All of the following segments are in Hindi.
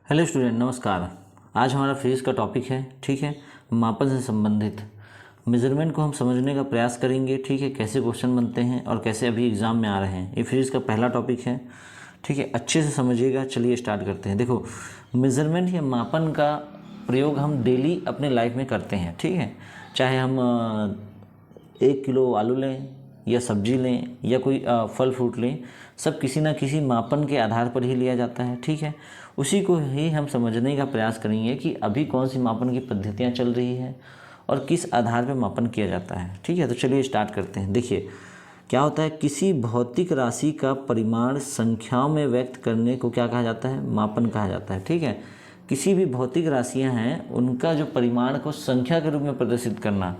हेलो स्टूडेंट, नमस्कार। आज हमारा फिजिक्स का टॉपिक है, ठीक है, मापन से संबंधित मेजरमेंट को हम समझने का प्रयास करेंगे। ठीक है, कैसे क्वेश्चन बनते हैं और कैसे अभी एग्ज़ाम में आ रहे हैं, ये फिजिक्स का पहला टॉपिक है। ठीक है, अच्छे से समझिएगा। चलिए स्टार्ट करते हैं। देखो, मेजरमेंट या मापन का प्रयोग हम डेली अपने लाइफ में करते हैं। ठीक है, चाहे हम 1 किलो आलू लें या सब्जी लें या कोई फल फ्रूट लें, सब किसी ना किसी मापन के आधार पर ही लिया जाता है। ठीक है, उसी को ही हम समझने का प्रयास करेंगे कि अभी कौन सी मापन की पद्धतियाँ चल रही हैं और किस आधार पर मापन किया जाता है। ठीक है, तो चलिए स्टार्ट करते हैं। देखिए क्या होता है, किसी भौतिक राशि का परिमाण संख्याओं में व्यक्त करने को क्या कहा जाता है, मापन कहा जाता है। ठीक है, किसी भी भौतिक राशियां हैं उनका जो परिमाण को संख्या के रूप में प्रदर्शित करना।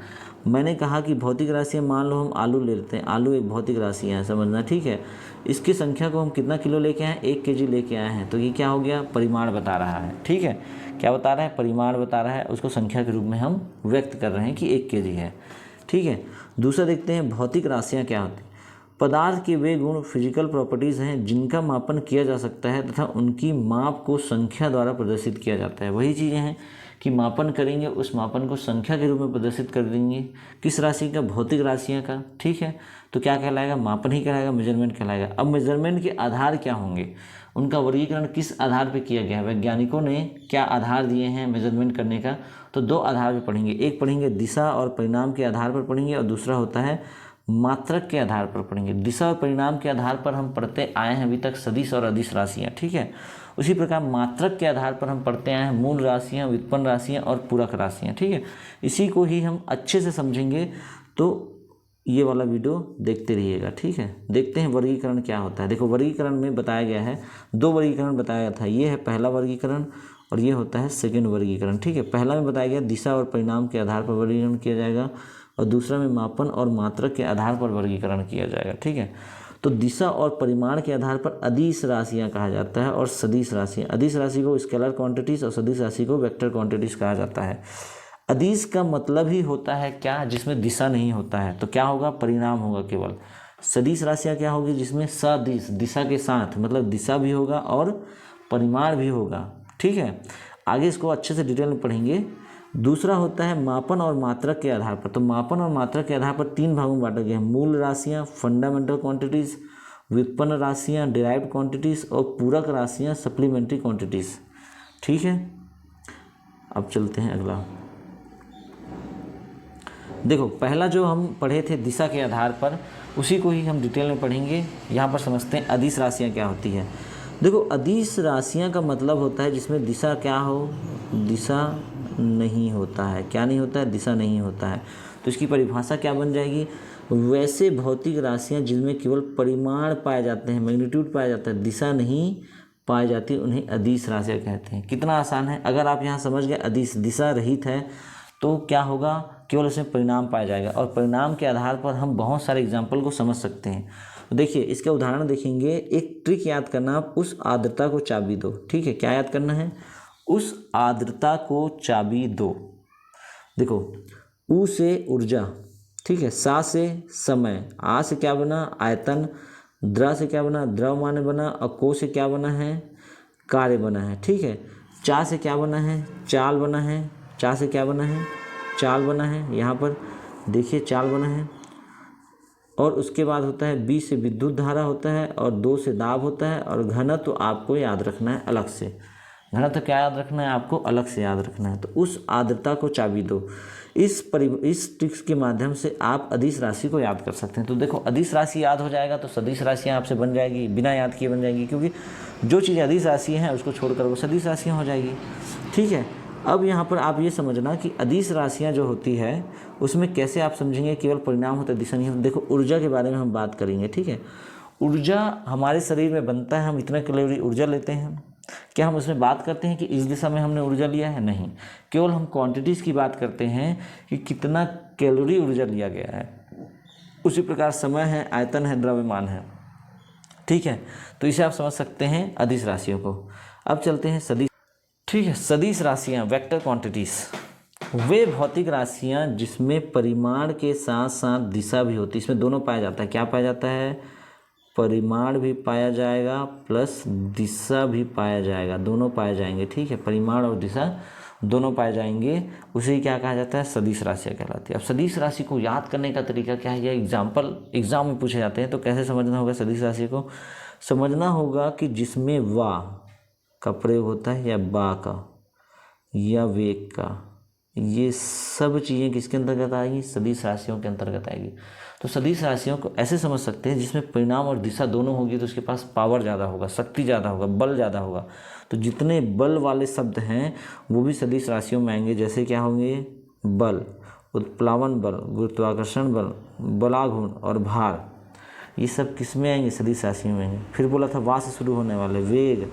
मैंने कहा कि भौतिक राशियां, मान लो हम आलू लेते हैं, आलू एक भौतिक राशि है, समझना। ठीक है, इसकी संख्या को हम कितना किलो लेके आए, 1 kg लेके आए हैं, तो ये क्या हो गया, परिमाण बता रहा है। ठीक है, क्या बता रहा है, परिमाण बता रहा है, उसको संख्या के रूप में हम व्यक्त कर रहे हैं कि 1 kg है। ठीक है, दूसरा देखते हैं भौतिक राशियाँ क्या होती हैं। पदार्थ के वे गुण फिजिकल प्रॉपर्टीज़ हैं जिनका मापन किया जा सकता है तथा उनकी माप को संख्या द्वारा प्रदर्शित किया जाता है। वही चीज़ें हैं कि मापन करेंगे, उस मापन को संख्या के रूप में प्रदर्शित कर देंगे। किस राशि का, भौतिक राशियाँ का। ठीक है, तो क्या कहलाएगा, मापन ही कहलाएगा, मेजरमेंट कहलाएगा। अब मेजरमेंट के आधार क्या होंगे, उनका वर्गीकरण किस आधार पर किया गया है, वैज्ञानिकों ने क्या आधार दिए हैं मेजरमेंट करने का, तो 2 आधार पर पढ़ेंगे। एक पढ़ेंगे दिशा और परिणाम के आधार पर पढ़ेंगे, और दूसरा होता है मात्रक के आधार पर पढ़ेंगे। दिशा और परिणाम के आधार पर हम पढ़ते आए हैं अभी तक सदिश और अदिश राशियाँ। ठीक है, उसी प्रकार मात्रक के आधार पर हम पढ़ते आए हैं मूल राशियाँ, व्युत्पन्न राशियाँ और पूरक राशियाँ। ठीक है, इसी को ही हम अच्छे से समझेंगे, तो ये वाला वीडियो देखते रहिएगा। ठीक है, देखते हैं वर्गीकरण क्या होता है। देखो, वर्गीकरण में बताया गया है, 2 वर्गीकरण बताया था। ये है पहला वर्गीकरण और ये होता है सेकंड वर्गीकरण। ठीक है, पहला में बताया गया दिशा और परिणाम के आधार पर वर्गीकरण किया जाएगा, और दूसरा में मापन और मात्रक के आधार पर वर्गीकरण किया जाएगा। ठीक है, तो दिशा और परिमाण के आधार पर अदिश राशियां कहा जाता है और सदिश राशियां। अदिश राशि को स्केलर क्वांटिटीज और सदिश राशि को वेक्टर क्वांटिटीज कहा जाता है। अदिश का मतलब ही होता है क्या, जिसमें दिशा नहीं होता है, तो क्या होगा, परिणाम होगा केवल। सदिश राशियां क्या होगी, जिसमें सदिश, दिशा के साथ, मतलब दिशा भी होगा और परिमाण भी होगा। ठीक है, आगे इसको अच्छे से डिटेल में पढ़ेंगे। दूसरा होता है मापन और मात्रक के आधार पर। तो मापन और मात्रक के आधार पर 3 भागों में बांटा गया है, मूल राशियाँ, फंडामेंटल क्वांटिटीज़, व्युत्पन्न राशियाँ, डिराइव्ड क्वांटिटीज़, और पूरक राशियाँ, सप्लीमेंट्री क्वांटिटीज़। ठीक है, अब चलते हैं अगला। देखो, पहला जो हम पढ़े थे दिशा के आधार पर, उसी को ही हम डिटेल में पढ़ेंगे। यहाँ पर समझते हैं अदिश राशियाँ क्या होती है। देखो, अदिश राशियाँ का मतलब होता है जिसमें दिशा क्या हो, दिशा नहीं होता है। क्या नहीं होता है, दिशा नहीं होता है। तो इसकी परिभाषा क्या बन जाएगी, वैसे भौतिक राशियाँ जिनमें केवल परिमाण पाए जाते हैं, मैग्नीट्यूड पाया जाता है, दिशा नहीं पाई जाती, उन्हें अदिश राशियाँ कहते हैं। कितना आसान है, अगर आप यहाँ समझ गए अदिश दिशा रहित है तो क्या होगा, केवल उसमें परिणाम पाया जाएगा, और परिणाम के आधार पर हम बहुत सारे एग्जाम्पल को समझ सकते हैं। तो देखिए, इसके उदाहरण देखेंगे। एक ट्रिक याद करना, उस आर्द्रता को चाबी दो। ठीक है, क्या याद करना है, उस आर्द्रता को चाबी दो। देखो, ऊ से ऊर्जा, ठीक है, सा से समय, आ से क्या बना, आयतन, द्र से क्या बना, द्रव्यमान बना, और को से क्या बना है, कार्य बना है। ठीक है, चा से क्या बना है, चाल बना है, चा से क्या बना है, चाल बना है। यहाँ पर देखिए चाल बना है, और उसके बाद होता है बी से विद्युत धारा होता है, और 2 से दाब होता है, और घनत्व तो आपको याद रखना है अलग से। घनत्व तो क्या याद रखना है, आपको अलग से याद रखना है। तो उस आर्द्रता को चाबी दो। इस ट्रिक्स के माध्यम से आप अदिश राशि को याद कर सकते हैं। तो देखो, अदिश राशि याद हो जाएगा तो सदिश राशियाँ आपसे बन जाएगी, बिना याद किए बन जाएगी, क्योंकि जो चीज़ अदिश राशि है उसको छोड़कर वो सदिश राशियाँ हो जाएगी। ठीक है, अब यहाँ पर आप ये समझना कि अदिश राशियाँ जो होती है उसमें कैसे आप समझेंगे, केवल परिणाम होता है, दिशा नहीं होता। देखो, ऊर्जा के बारे में हम बात करेंगे। ठीक है, ऊर्जा हमारे शरीर में बनता है, हम इतना कैलोरी ऊर्जा लेते हैं। क्या हम उसमें बात करते हैं कि इस दिशा में हमने ऊर्जा लिया है, नहीं, केवल हम क्वांटिटीज़ की बात करते हैं कि कितना कैलोरी ऊर्जा लिया गया है। उसी प्रकार समय है, आयतन है, द्रव्यमान है। ठीक है, तो इसे आप समझ सकते हैं अदिश राशियों को। अब चलते हैं सदिश। ठीक है, सदिश राशियाँ, वेक्टर क्वांटिटीज़, वे भौतिक राशियाँ जिसमें परिमाण के साथ साथ दिशा भी होती है। इसमें दोनों पाया जाता है। क्या पाया जाता है, परिमाण भी पाया जाएगा प्लस दिशा भी पाया जाएगा, दोनों पाए जाएंगे। ठीक है, परिमाण और दिशा दोनों पाए जाएंगे, उसे क्या कहा जाता है? सदिश राशियाँ कहलाती है। अब सदिश राशि को याद करने का तरीका क्या है? यह एग्जाम में पूछे जाते हैं, तो कैसे समझना होगा सदिश राशि को? समझना होगा कि जिसमें वा का प्रयोग होता है या बा का या वेग का, ये सब चीज़ें किसके अंतर्गत आएगी? सदिश राशियों के अंतर्गत आएगी। तो सदिश राशियों को ऐसे समझ सकते हैं जिसमें परिणाम और दिशा दोनों होगी, तो उसके पास पावर ज़्यादा होगा, शक्ति ज़्यादा होगा, बल ज़्यादा होगा। तो जितने बल वाले शब्द हैं वो भी सदिश राशियों में आएंगे। जैसे क्या होंगे? बल, उत्प्लावन बल, गुरुत्वाकर्षण बल, बलाघूर्ण और भार, ये सब किस में आएंगे? सदिश राशियों में आएंगे। फिर बोला था वा से शुरू होने वाले वेग,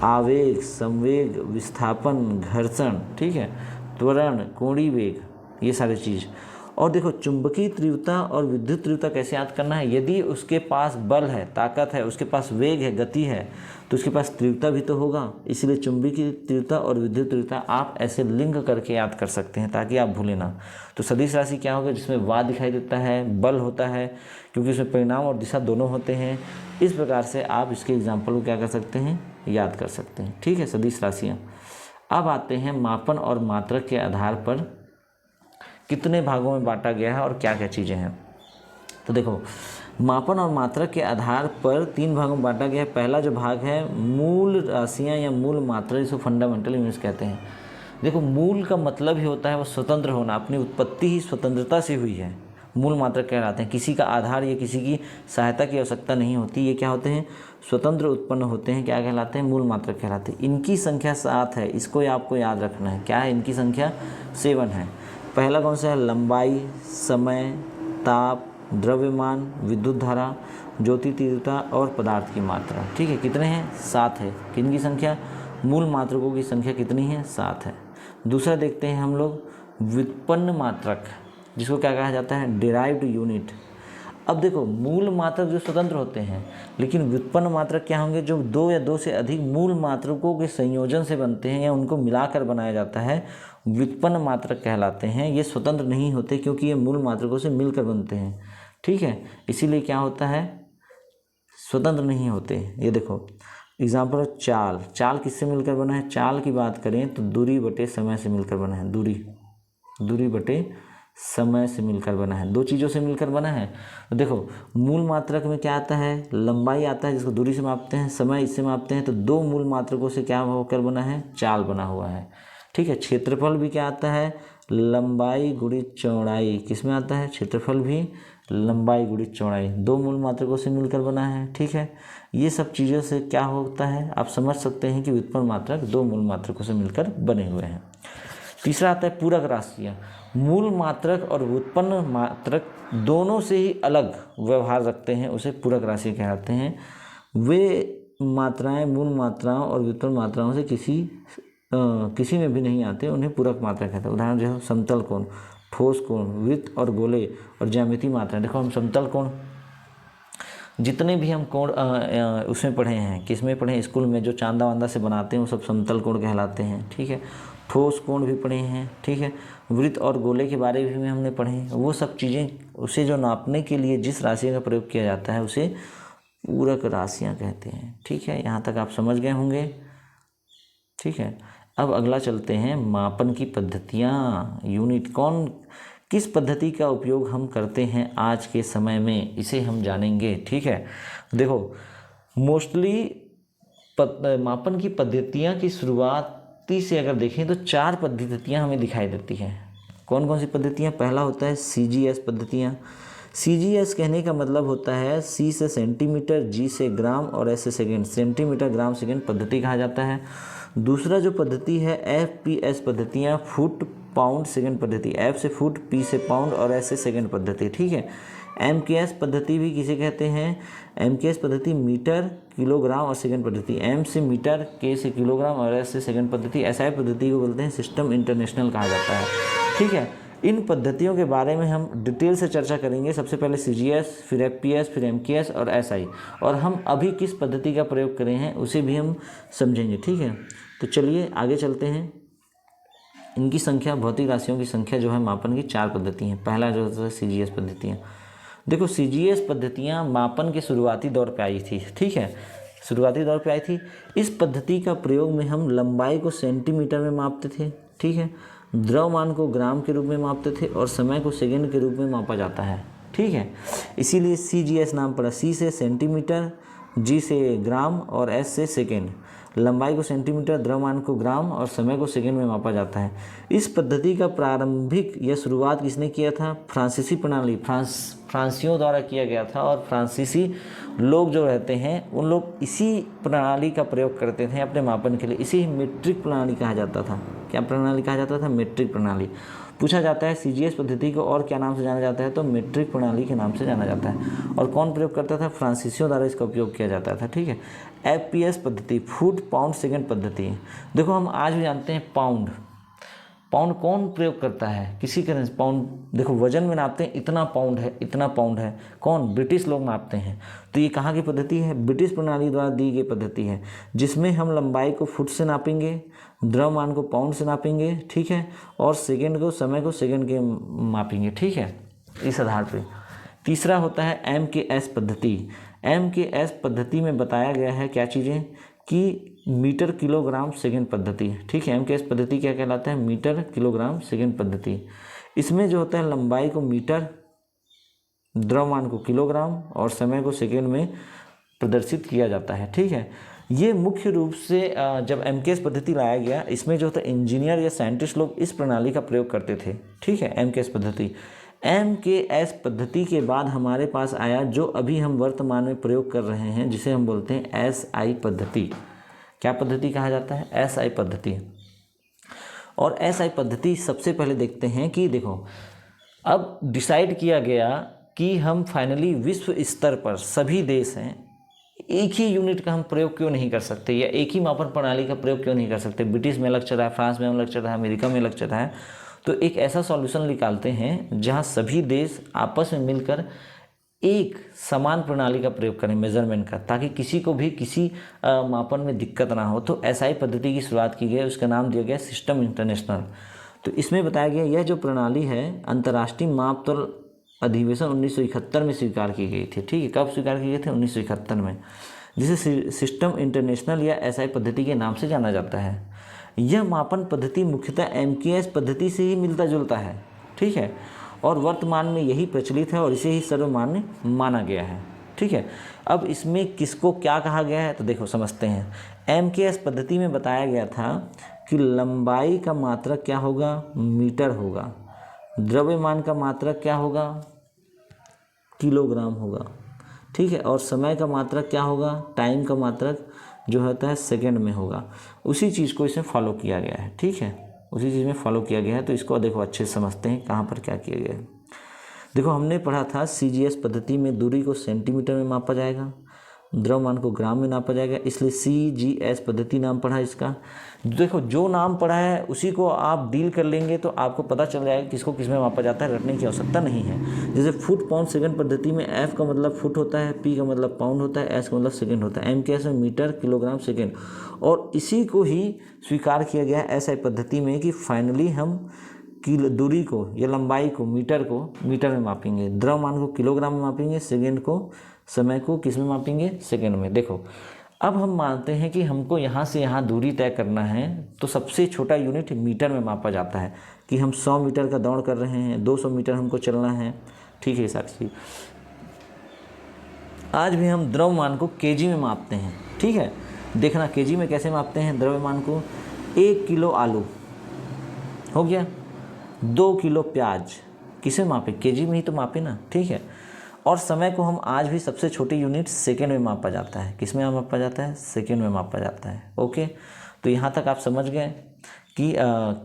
आवेग, संवेग, विस्थापन, घर्षण, ठीक है, त्वरण, कोणीय वेग, ये सारी चीज़। और देखो चुंबकीय तीव्रता और विद्युत तीव्रता कैसे याद करना है? यदि उसके पास बल है, ताकत है, उसके पास वेग है, गति है, तो उसके पास तीव्रता भी तो होगा। इसलिए चुंबकीय तीव्रता और विद्युत तीव्रता आप ऐसे लिंक करके याद कर सकते हैं ताकि आप भूलें ना। तो सदिश राशि क्या होगा? जिसमें वा दिखाई देता है, बल होता है, क्योंकि उसमें परिणाम और दिशा दोनों होते हैं। इस प्रकार से आप इसके एग्जाम्पल को क्या कर सकते हैं? याद कर सकते हैं। ठीक है, सदिश राशियाँ। अब आते हैं मापन और मात्रक के आधार पर कितने भागों में बांटा गया है और क्या क्या चीज़ें हैं। तो देखो मापन और मात्रक के आधार पर 3 भागों में बांटा गया है। पहला जो भाग है मूल राशियाँ या मूल मात्रा, जिसको फंडामेंटल यूनिट्स कहते हैं। देखो मूल का मतलब ही होता है वो स्वतंत्र होना, अपनी उत्पत्ति ही स्वतंत्रता से हुई है, मूल मात्रक कहलाते हैं। किसी का आधार या किसी की सहायता की आवश्यकता नहीं होती, ये क्या होते हैं? स्वतंत्र उत्पन्न होते हैं, क्या कहलाते हैं? मूल मात्रक कहलाते हैं। इनकी संख्या 7 है, इसको आपको याद रखना है। क्या है इनकी संख्या? 7 है। पहला कौन सा है? लंबाई, समय, ताप, द्रव्यमान, विद्युत धारा, ज्योति तीव्रता और पदार्थ की मात्रा। ठीक है, कितने हैं? 7 है। किनकी संख्या? मूल मात्रकों की संख्या कितनी है? 7 है। दूसरा देखते हैं हम लोग व्युत्पन्न मात्रक, जिसको क्या कहा जाता है? Derived unit. अब देखो मूल मात्रक जो स्वतंत्र होते हैं, लेकिन व्युत्पन्न मात्रक क्या होंगे? जो 2 या 2 से अधिक मूल मात्रकों के संयोजन से बनते हैं या उनको मिलाकर बनाया जाता है, व्युत्पन्न मात्रक कहलाते हैं। ये स्वतंत्र नहीं होते क्योंकि ये मूल मात्रकों से मिलकर बनते हैं। ठीक है, इसीलिए क्या होता है? स्वतंत्र नहीं होते। ये देखो एग्जाम्पल, चाल। चाल किससे मिलकर बना है? चाल की बात करें तो दूरी बटे समय से मिलकर बना है। दूरी बटे समय से मिलकर बना है, 2 चीज़ों से मिलकर बना है। तो देखो मूल मात्रक में क्या आता है? लंबाई आता है, जिसको दूरी से मापते हैं, समय इससे मापते हैं। तो 2 मूल मात्रकों से क्या होकर बना है? चाल बना हुआ है। ठीक है, क्षेत्रफल भी क्या आता है? लंबाई गुणित चौड़ाई। किस में आता है? क्षेत्रफल भी लंबाई गुणित चौड़ाई, 2 मूल मात्रकों से मिलकर बना है। ठीक है, ये सब चीज़ों से क्या होता है? आप समझ सकते हैं कि व्युत्पन्न मात्रक 2 मूल मात्रकों से मिलकर बने हुए हैं। तीसरा आता है पूरक राशियाँ। मूल मात्रक और व्युत्पन्न मात्रक दोनों से ही अलग व्यवहार रखते हैं, उसे पूरक राशि कहते हैं। वे मात्राएं मूल मात्राओं और व्युत्पन्न मात्राओं से किसी में भी नहीं आते, उन्हें पूरक मात्रा कहते हैं। उदाहरण जो समतल कोण, ठोस कोण, वृत्त और गोले और ज्यामितीय मात्राएं। देखो हम समतल कोण, जितने भी हम कोण उसमें पढ़े हैं, किस में पढ़े हैं? स्कूल में जो चांदा वांदा से बनाते हैं वो सब समतल कोण कहलाते हैं। ठीक है, ठोस कोण भी पढ़े हैं। ठीक है, वृत्त और गोले के बारे में हमने पढ़े हैं। वो सब चीज़ें, उसे जो नापने के लिए जिस राशि का प्रयोग किया जाता है उसे पूरक राशियाँ कहते हैं। ठीक है, यहाँ तक आप समझ गए होंगे। ठीक है, अब अगला चलते हैं मापन की पद्धतियाँ, यूनिट। किस पद्धति का उपयोग हम करते हैं आज के समय में, इसे हम जानेंगे। ठीक है, देखो मोस्टली मापन की पद्धतियाँ की शुरुआती से अगर देखें तो 4 पद्धतियाँ हमें दिखाई देती हैं। कौन कौन सी पद्धतियाँ? पहला होता है CGS पद्धतियाँ। CGS कहने का मतलब होता है C से सेंटीमीटर, G से ग्राम और S से सेकेंड, सेंटीमीटर ग्राम सेकेंड पद्धति कहा जाता है। दूसरा जो पद्धति है FPS पद्धतियाँ, फुट पाउंड सेकेंड पद्धति, F से फुट, P से पाउंड और S से सेकेंड पद्धति। ठीक है, MKS पद्धति भी किसे कहते हैं? MKS पद्धति मीटर, किलोग्राम और सेकेंड पद्धति, M से मीटर, K से किलोग्राम और S से सेकेंड पद्धति। SI पद्धति को बोलते हैं सिस्टम इंटरनेशनल कहा जाता है। ठीक है, इन पद्धतियों के बारे में हम डिटेल से चर्चा करेंगे। सबसे पहले CGS, फिर FPS, फिर MKS और SI, और हम अभी किस पद्धति का प्रयोग कर रहे हैं उसे भी हम समझेंगे। ठीक है, तो चलिए आगे चलते हैं। इनकी संख्या, भौतिक राशियों की संख्या जो है मापन की 4 पद्धति हैं। पहला जो होता है CGS पद्धतियाँ। देखो CGS पद्धतियाँ मापन के शुरुआती दौर पे आई थी, ठीक है, शुरुआती दौर पे आई थी। इस पद्धति का प्रयोग में हम लंबाई को सेंटीमीटर में मापते थे, ठीक है, द्रव्यमान को ग्राम के रूप में मापते थे और समय को सेकंड के रूप में मापा जाता है, ठीक है। इसीलिए CGS नाम पड़ा, C से सेंटीमीटर, G से ग्राम और S से सेकेंड। लंबाई को सेंटीमीटर, द्रव्यमान को ग्राम और समय को सेकंड में मापा जाता है। इस पद्धति का प्रारंभिक या शुरुआत किसने किया था? फ्रांसीसी प्रणाली, फ्रांसीसियों द्वारा किया गया था। और फ्रांसीसी लोग जो रहते हैं उन लोग इसी प्रणाली का प्रयोग करते थे अपने मापन के लिए। इसी मीट्रिक प्रणाली कहा जाता था। क्या प्रणाली कहा जाता था? मीट्रिक प्रणाली। पूछा जाता है CGS पद्धति को और क्या नाम से जाना जाता है, तो मीट्रिक प्रणाली के नाम से जाना जाता है। और कौन प्रयोग करता था? फ्रांसीसियों द्वारा इसका उपयोग किया जाता था, ठीक है। FPS पद्धति, फुट पाउंड सेकंड पद्धति। देखो हम आज भी जानते हैं पाउंड, पाउंड कौन प्रयोग करता है? किसी के पाउंड, देखो वजन में नापते हैं, इतना पाउंड है, इतना पाउंड है, कौन? ब्रिटिश लोग नापते हैं। तो ये कहाँ की पद्धति है? ब्रिटिश प्रणाली द्वारा दी गई पद्धति है, जिसमें हम लंबाई को फुट से नापेंगे, द्रव्यमान को पाउंड से नापेंगे, ठीक है, और सेकंड को, समय को सेकंड के मापेंगे, ठीक है, इस आधार पर। तीसरा होता है MKS पद्धति। MKS पद्धति में बताया गया है क्या चीज़ें कि मीटर किलोग्राम सेकंड पद्धति, ठीक है। MKS पद्धति क्या कहलाता है? मीटर किलोग्राम सेकंड पद्धति। इसमें जो होता है लंबाई को मीटर, द्रव्यमान को किलोग्राम और समय को सेकंड में प्रदर्शित किया जाता है, ठीक है। ये मुख्य रूप से जब MKS पद्धति लाया गया, इसमें जो होता है इंजीनियर या साइंटिस्ट लोग इस प्रणाली का प्रयोग करते थे, ठीक है, MKS पद्धति। MKS पद्धति के बाद हमारे पास आया जो अभी हम वर्तमान में प्रयोग कर रहे हैं, जिसे हम बोलते हैं SI पद्धति। क्या पद्धति कहा जाता है? SI पद्धति। और SI पद्धति सबसे पहले देखते हैं कि देखो अब डिसाइड किया गया कि हम फाइनली विश्व स्तर पर सभी देश हैं, एक ही यूनिट का हम प्रयोग क्यों नहीं कर सकते, या एक ही मापन प्रणाली का प्रयोग क्यों नहीं कर सकते? ब्रिटिश में अलग चल रहा है, फ्रांस में अलग चल रहा है, अमेरिका में अलग चल रहा है, तो एक ऐसा सॉल्यूशन निकालते हैं जहां सभी देश आपस में मिलकर एक समान प्रणाली का प्रयोग करें मेजरमेंट का, ताकि किसी को भी किसी मापन में दिक्कत ना हो। तो SI पद्धति की शुरुआत की गई, उसका नाम दिया गया सिस्टम इंटरनेशनल। तो इसमें बताया गया यह जो प्रणाली है अंतर्राष्ट्रीय मापतौल अधिवेशन 1971 में स्वीकार की गई थी, ठीक है। कब स्वीकार की गई थी? 1971 में, जिसे सिस्टम इंटरनेशनल या SI पद्धति के नाम से जाना जाता है। यह मापन पद्धति मुख्यतः MKS पद्धति से ही मिलता जुलता है, ठीक है, और वर्तमान में यही प्रचलित है और इसे ही सर्वमान्य माना गया है, ठीक है। अब इसमें किसको क्या कहा गया है तो देखो समझते हैं। MKS पद्धति में बताया गया था कि लंबाई का मात्रक क्या होगा? मीटर होगा। द्रव्यमान का मात्रक क्या होगा? किलोग्राम होगा, ठीक है, और समय का मात्रक क्या होगा? टाइम का मात्रक जो होता है सेकंड में होगा। उसी चीज़ को इसमें फॉलो किया गया है, ठीक है, उसी चीज़ में फॉलो किया गया है। तो इसको देखो अच्छे से समझते हैं कहाँ पर क्या किया गया है। देखो हमने पढ़ा था CGS पद्धति में दूरी को सेंटीमीटर में मापा जाएगा, द्रव्यमान को ग्राम में नापा जाएगा, इसलिए CGS पद्धति नाम पढ़ा इसका। देखो जो नाम पढ़ा है उसी को आप डील कर लेंगे तो आपको पता चल जाएगा किसको किस में मापा जाता है, रटने की आवश्यकता नहीं है। जैसे फुट पाउंड सेकंड पद्धति में F का मतलब फुट होता है, P का मतलब पाउंड होता है, S का मतलब सेकंड होता है, MKS में मीटर किलोग्राम सेकंड। और इसी को ही स्वीकार किया गया है SI पद्धति में कि फाइनली हम दूरी को या लंबाई को मीटर में मापेंगे, द्रव्यमान को किलोग्राम में मापेंगे, सेकंड को, समय को किस में मापेंगे? सेकंड में। देखो अब हम मानते हैं कि हमको यहाँ से यहाँ दूरी तय करना है, तो सबसे छोटा यूनिट मीटर में मापा जाता है कि हम 100 मीटर का दौड़ कर रहे हैं, 200 मीटर हमको चलना है, ठीक है। सारी चीज आज भी हम द्रव्यमान को केजी में मापते हैं, ठीक है। देखना केजी में कैसे मापते हैं द्रव्यमान को। 1 किलो आलू हो गया, 2 किलो प्याज, किसे मापे? केजी में ही तो मापे ना, ठीक है। और समय को हम आज भी सबसे छोटी यूनिट सेकेंड में मापा जाता है। किस में मापा जाता है? सेकेंड में मापा जाता है, ओके। तो यहाँ तक आप समझ गए कि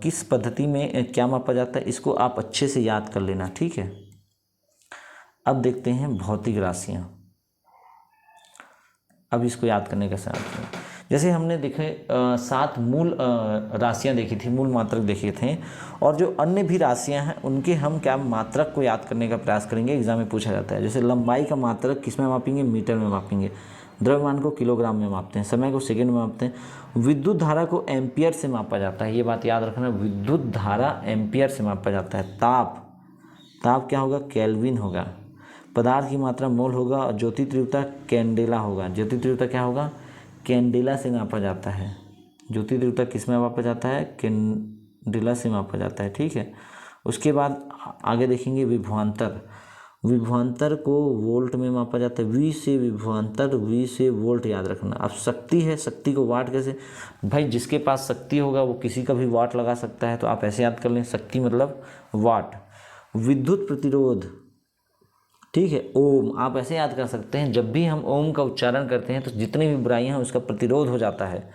किस पद्धति में क्या मापा जाता है, इसको आप अच्छे से याद कर लेना, ठीक है। अब देखते हैं भौतिक राशियाँ। अब इसको याद करने का साथ जैसे हमने देखे 7 मूल राशियाँ देखी थी, मूल मात्रक देखे थे, और जो अन्य भी राशियाँ हैं उनके हम क्या मात्रक को याद करने का प्रयास करेंगे, एग्जाम में पूछा जाता है। जैसे लंबाई का मात्रक किस में मापेंगे? मीटर में मापेंगे। द्रव्यमान को किलोग्राम में मापते हैं, समय को सेकंड में मापते हैं। विद्युत धारा को एम्पियर से मापा जाता है, ये बात याद रखना, विद्युत धारा एम्पियर से मापा जाता है। ताप क्या होगा? केल्विन होगा। पदार्थ की मात्रा मोल होगा और ज्योति तीव्रता कैंडेला होगा। ज्योति तीव्रता क्या होगा? कैंडेला से मापा जाता है। ज्योति तीव्रता किस में मापा जाता है? कैंडेला से मापा जाता है, ठीक है। उसके बाद आगे देखेंगे विभवांतर। विभवांतर को वोल्ट में मापा जाता है। वी से विभवांतर, वी से वोल्ट याद रखना। अब शक्ति है, शक्ति को वाट कैसे? भाई जिसके पास शक्ति होगा वो किसी का भी वाट लगा सकता है, तो आप ऐसे याद कर लें, शक्ति मतलब वाट। विद्युत प्रतिरोध, ठीक है, ओम, आप ऐसे याद कर सकते हैं, जब भी हम ओम का उच्चारण करते हैं तो जितनी भी बुराइयां हैं उसका प्रतिरोध हो जाता है,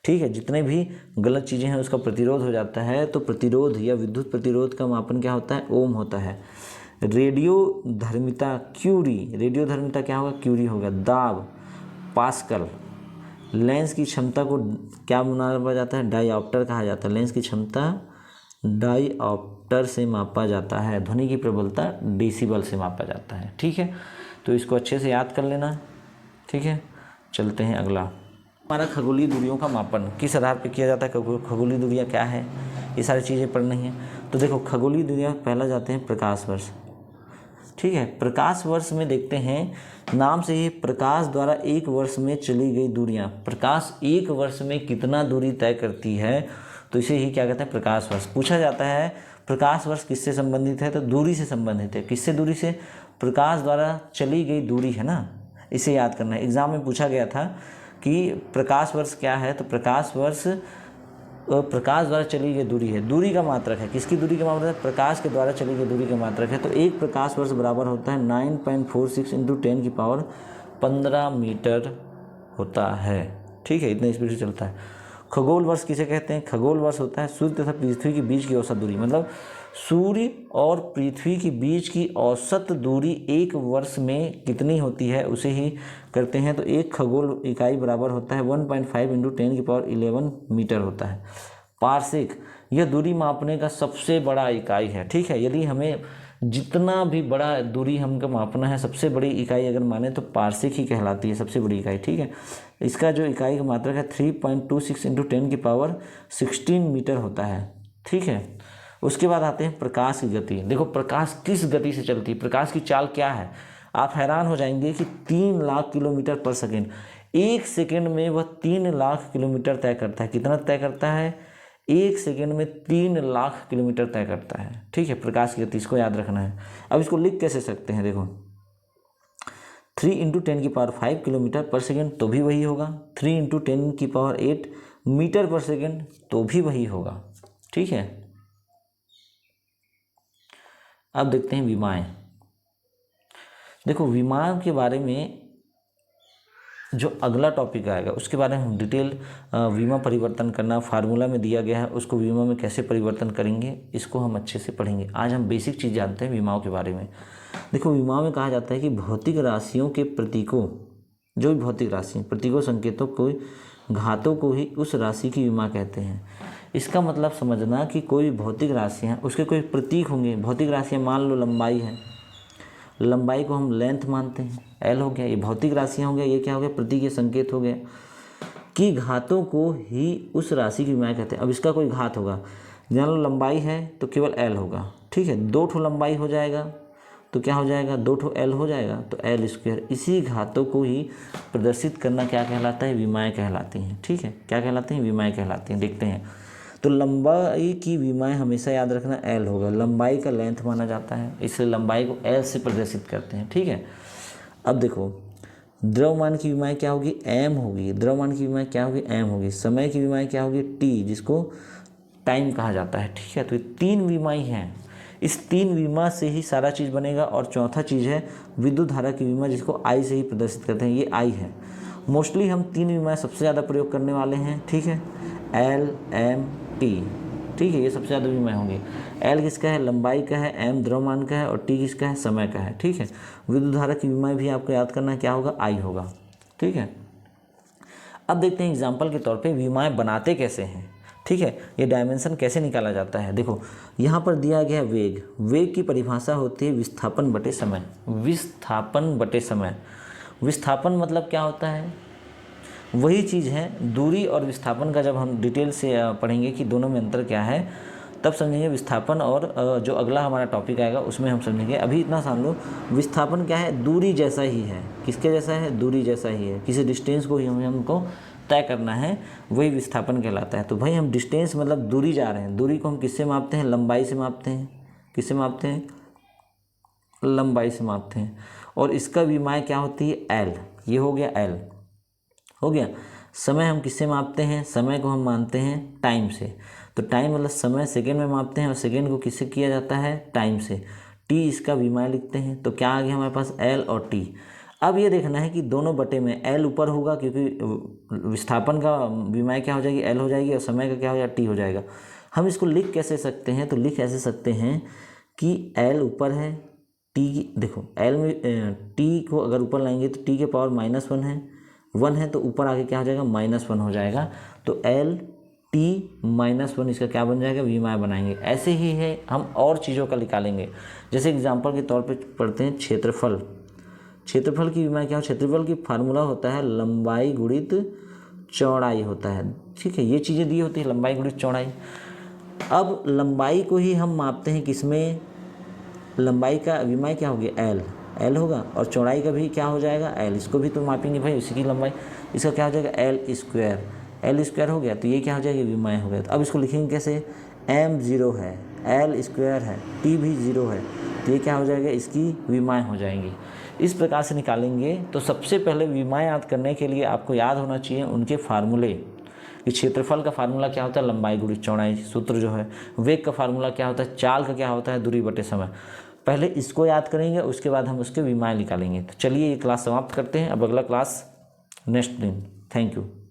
ठीक है, जितने भी गलत चीज़ें हैं उसका प्रतिरोध हो जाता है। तो प्रतिरोध या विद्युत प्रतिरोध का मापन क्या होता है? ओम होता है। रेडियो धर्मिता क्यूरी, रेडियो धर्मिता क्या होगा? क्यूरी होगा। दाब पास्कल। लेंस की क्षमता को क्या माना जाता है? डायऑप्टर कहा जाता है। लेंस की क्षमता डायऑप्टर से मापा जाता है। ध्वनि की प्रबलता डेसिबल से मापा जाता है, ठीक है। तो इसको अच्छे से याद कर लेना, ठीक है। चलते हैं अगला। हमारा खगोलीय दूरियों का मापन किस आधार पर किया जाता है? खगोलीय दूरियाँ क्या है, ये सारी चीज़ें पढ़नी है। तो देखो खगोलीय दूरियाँ पहला जाते हैं प्रकाश वर्ष, ठीक है। प्रकाश वर्ष में देखते हैं, नाम से ही प्रकाश द्वारा एक वर्ष में चली गई दूरियां, प्रकाश एक वर्ष में कितना दूरी तय करती है, तो इसे ही क्या कहते हैं? प्रकाश वर्ष। पूछा जाता है प्रकाश वर्ष किससे संबंधित है? तो दूरी से संबंधित है। किससे? दूरी से। प्रकाश द्वारा चली गई दूरी है ना, इसे याद करना है। एग्जाम में पूछा गया था कि प्रकाश वर्ष क्या है, तो प्रकाश वर्ष प्रकाश द्वारा चली गई दूरी है, दूरी का मात्रक है। किसकी दूरी का मात्रक है? प्रकाश के द्वारा चली गई दूरी का मात्रक है। तो एक प्रकाश वर्ष बराबर होता है 9.46 × 10 की पावर 15 मीटर होता है, ठीक है। इतने स्पीड से चलता है। खगोल वर्ष किसे कहते हैं? खगोल वर्ष होता है सूर्य तथा पृथ्वी के बीच की औसत दूरी, मतलब सूर्य और पृथ्वी के बीच की औसत दूरी एक वर्ष में कितनी होती है उसे ही करते हैं। तो एक खगोल इकाई बराबर होता है 1.5 × 10 की पावर 11 मीटर होता है। पार्सेक, यह दूरी मापने का सबसे बड़ा इकाई है, ठीक है। यदि हमें जितना भी बड़ा दूरी हमको मापना है, सबसे बड़ी इकाई अगर माने तो पार्सेक ही कहलाती है, सबसे बड़ी इकाई, ठीक है। इसका जो इकाई का मात्रक है 3.26 × 10 की पावर 16 मीटर होता है, ठीक है। उसके बाद आते हैं प्रकाश की गति। देखो प्रकाश किस गति से चलती है, प्रकाश की चाल क्या है। आप हैरान हो जाएंगे कि 3 लाख किलोमीटर पर सेकेंड, एक सेकेंड में वह 3 लाख किलोमीटर तय करता है। कितना तय करता है? एक सेकेंड में 3 लाख किलोमीटर तय करता है, ठीक है। प्रकाश की गति, इसको याद रखना है। अब इसको लिख कैसे सकते हैं? देखो 3 × 10 की पावर 5 किलोमीटर पर सेकेंड तो भी वही होगा, 3 × 10 की पावर 8 मीटर पर सेकेंड तो भी वही होगा, ठीक है। अब देखते हैं विमाएं। देखो विमान के बारे में जो अगला टॉपिक आएगा उसके बारे में हम डिटेल विमा परिवर्तन करना फार्मूला में दिया गया है, उसको विमा में कैसे परिवर्तन करेंगे इसको हम अच्छे से पढ़ेंगे। आज हम बेसिक चीज़ जानते हैं विमाओं के बारे में। देखो विमा में कहा जाता है कि भौतिक राशियों के प्रतीकों, जो भी भौतिक राशि प्रतीकों संकेतों को घातों को ही उस राशि की विमा कहते हैं। इसका मतलब समझना कि कोई भौतिक राशियाँ उसके कोई प्रतीक होंगे। भौतिक राशियाँ मान लो लंबाई है, लंबाई को हम लेंथ मानते हैं, एल हो गया, ये भौतिक राशियाँ हो गया, ये क्या हो गया? प्रतीक, ये संकेत हो गया। कि घातों को ही उस राशि की विमा कहते हैं। अब इसका कोई घात होगा, जान लो लंबाई है तो केवल एल होगा, ठीक है। 2 ठो लंबाई हो जाएगा तो क्या हो जाएगा? 2 ठो एल हो जाएगा तो एल स्क्वायर। इसी घातों को ही प्रदर्शित करना क्या कहलाता है? विमाएँ कहलाती हैं, ठीक है। क्या कहलाती हैं? विमाएँ कहलाती हैं। देखते हैं तो लंबाई की विमाएँ हमेशा याद रखना एल होगा, लंबाई का लेंथ माना जाता है, इसलिए लंबाई को एल से प्रदर्शित करते हैं, ठीक है। अब देखो द्रव्यमान की विमाएँ क्या होगी? एम होगी। द्रव्यमान की विमाएँ क्या होगी? एम होगी। समय की विमाएँ क्या होगी? टी, जिसको टाइम कहा जाता है, ठीक है। तो ये 3 विमाएँ हैं, इस 3 विमा से ही सारा चीज़ बनेगा। और चौथा चीज़ है विद्युत धारा की विमा, जिसको आई से ही प्रदर्शित करते हैं, ये आई है। मोस्टली हम 3 विमाएँ सबसे ज़्यादा प्रयोग करने वाले हैं, ठीक है। एल, एम, टी, ठीक है, ये सबसे ज़्यादा विमाएँ होंगी। एल किसका है? लंबाई का है, एम द्रव्यमान का है और टी किसका है? समय का है, ठीक है। विद्युत धारा की विमाएँ भी आपको याद करना है, क्या होगा? आई होगा, ठीक है। अब देखते हैं एग्जाम्पल के तौर पे विमाएँ बनाते कैसे हैं, ठीक है। ये डायमेंशन कैसे निकाला जाता है। देखो यहाँ पर दिया गया वेग, वेग की परिभाषा होती है विस्थापन बटे समय। विस्थापन बटे समय, विस्थापन मतलब क्या होता है? वही चीज़ है, दूरी और विस्थापन का जब हम डिटेल से पढ़ेंगे कि दोनों में अंतर क्या है, तब समझेंगे विस्थापन, और जो अगला हमारा टॉपिक आएगा उसमें हम समझेंगे। अभी इतना समझ लो, विस्थापन क्या है, दूरी जैसा ही है। किसके जैसा है, दूरी जैसा ही है। किसी डिस्टेंस को ही हमको तय करना है, वही विस्थापन कहलाता है। तो भाई हम डिस्टेंस मतलब दूरी जा रहे हैं, दूरी को हम किससे मापते हैं, लंबाई से मापते हैं। किससे मापते हैं, लंबाई से मापते हैं। और इसका विमाय क्या होती है, एल। ये हो गया एल, हो गया। समय हम किससे मापते हैं, समय को हम मानते हैं टाइम से। तो टाइम मतलब समय सेकेंड में मापते हैं, और सेकेंड को किससे किया जाता है, टाइम से। टी इसका विमाय लिखते हैं। तो क्या आ गया हमारे पास, एल और टी। अब ये देखना है कि दोनों बटे में एल ऊपर होगा, क्योंकि विस्थापन का विमाय क्या हो जाएगी, एल हो जाएगी, और समय का क्या हो जाएगा, टी हो जाएगा। हम इसको लिख कैसे सकते हैं, तो लिख ऐसे सकते हैं कि एल ऊपर है, टी, देखो एल में टी को अगर ऊपर लाएंगे तो टी के पावर -1 है, 1 है, तो ऊपर आके क्या हो जाएगा, -1 हो जाएगा। तो एल टी -1 इसका क्या बन जाएगा, विमाय बनाएंगे। ऐसे ही है, हम और चीज़ों का निकालेंगे। जैसे एग्जांपल के तौर पे पढ़ते हैं क्षेत्रफल। क्षेत्रफल की विमाय क्या हो, क्षेत्रफल की फार्मूला होता है लंबाई गुणित चौड़ाई होता है। ठीक है, ये चीज़ें दी होती है, लंबाई गुणित चौड़ाई। अब लंबाई को ही हम मापते हैं किसमें, लंबाई का विमाय क्या हो गया, एल, एल होगा, और चौड़ाई का भी क्या हो जाएगा, एल। इसको भी तो मापेंगे भाई, उसी की लंबाई। इसका क्या हो जाएगा, एल स्क्वायर, एल स्क्वायर हो गया। तो ये क्या हो जाएगा, विमाय हो गया। तो अब इसको लिखेंगे कैसे, एम 0 है, एल स्क्वायर है, टी भी 0 है, तो ये क्या हो जाएगा, इसकी विमाय हो जाएंगी। इस प्रकार से निकालेंगे। तो सबसे पहले विमाय याद करने के लिए आपको याद होना चाहिए उनके फार्मूले। कि क्षेत्रफल का फार्मूला क्या होता है, लंबाई गुणित चौड़ाई सूत्र जो है। वेग का फार्मूला क्या होता है, चाल का क्या होता है, दूरी बटे समय। पहले इसको याद करेंगे, उसके बाद हम उसके विमाय निकालेंगे। तो चलिए ये क्लास समाप्त करते हैं। अब अगला क्लास नेक्स्ट दिन। Thank you.